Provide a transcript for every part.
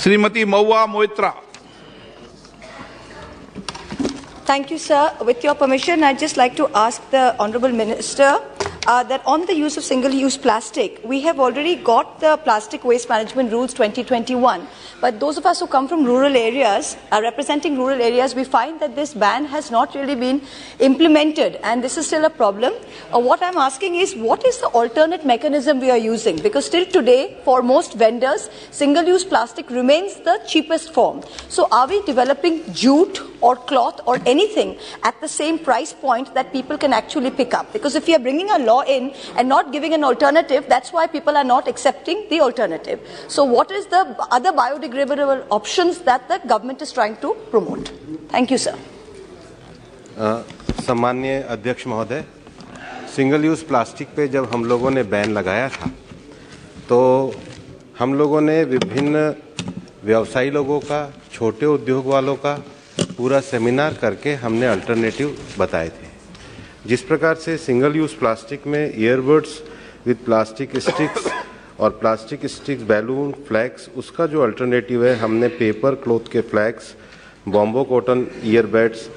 Shrimati Mahua Moitra. Thank you, sir. With your permission, I'd just like to ask the Honourable Minister that on the use of single-use plastic, we have already got the Plastic Waste Management Rules 2021. But those of us who come from rural areas, representing rural areas, we find that this ban has not really been implemented, and this is still a problem. What I'm asking is, what is the alternate mechanism we are using? Because still today, for most vendors, single-use plastic remains the cheapest form. So are we developing jute or cloth or anything at the same price point that people can actually pick up? Because if we are bringing a law in and not giving an alternative, that's why people are not accepting the alternative. So what is the other biodegradable options that the government is trying to promote? Thank you, sir. सम्माननीय अध्यक्ष महोदय, single use plastic पे जब हम लोगों ने ban लगाया था तो हम लोगों ने विभिन्न व्यवसायी लोगों का, छोटे उद्योग वालों का पूरा सेमिनार करके हमने अल्टरनेटिव बताए थे। जिस प्रकार से सिंगल यूज़ प्लास्टिक में ईयरबड्स विद प्लास्टिक स्टिक्स और प्लास्टिक स्टिक्स, बैलून, फ्लैक्स, उसका जो अल्टरनेटिव है, हमने पेपर क्लॉथ के फ्लैक्स, बॉम्बो कॉटन ईयरबड्स,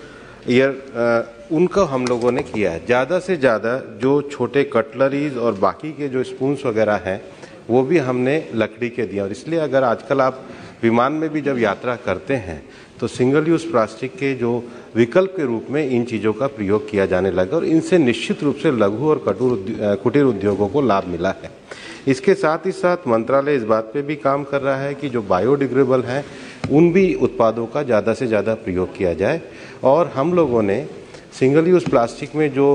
उनका हम लोगों ने किया है। ज़्यादा से ज़्यादा जो छोटे कटलरीज और बाकी के जो स्पून्स वगैरह हैं वो भी हमने लकड़ी के दिए। और इसलिए अगर आजकल आप विमान में भी जब यात्रा करते हैं तो सिंगल यूज़ प्लास्टिक के जो विकल्प के रूप में इन चीज़ों का प्रयोग किया जाने लगा और इनसे निश्चित रूप से लघु और कुटीर उद्योगों को लाभ मिला है। इसके साथ ही साथ मंत्रालय इस बात पे भी काम कर रहा है कि जो बायोडिग्रेडेबल हैं उन भी उत्पादों का ज़्यादा से ज़्यादा प्रयोग किया जाए। और हम लोगों ने सिंगल यूज़ प्लास्टिक में जो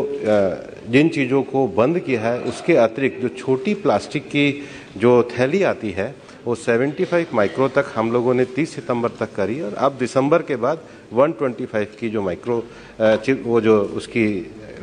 जिन चीज़ों को बंद किया है उसके अतिरिक्त जो छोटी प्लास्टिक की जो थैली आती है वो 75 माइक्रो तक हम लोगों ने 30 सितंबर तक करी और अब दिसंबर के बाद 125 की जो माइक्रो वो जो उसकी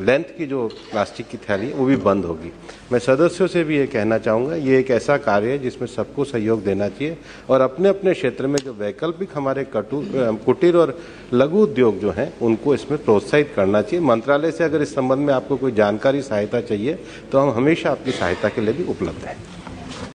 लेंथ की जो प्लास्टिक की थैली वो भी बंद होगी। मैं सदस्यों से भी ये कहना चाहूँगा, ये एक ऐसा कार्य है जिसमें सबको सहयोग देना चाहिए और अपने अपने क्षेत्र में जो वैकल्पिक हमारे कुटीर और लघु उद्योग जो हैं उनको इसमें प्रोत्साहित करना चाहिए। मंत्रालय से अगर इस संबंध में आपको कोई जानकारी, सहायता चाहिए तो हम हमेशा आपकी सहायता के लिए भी उपलब्ध हैं।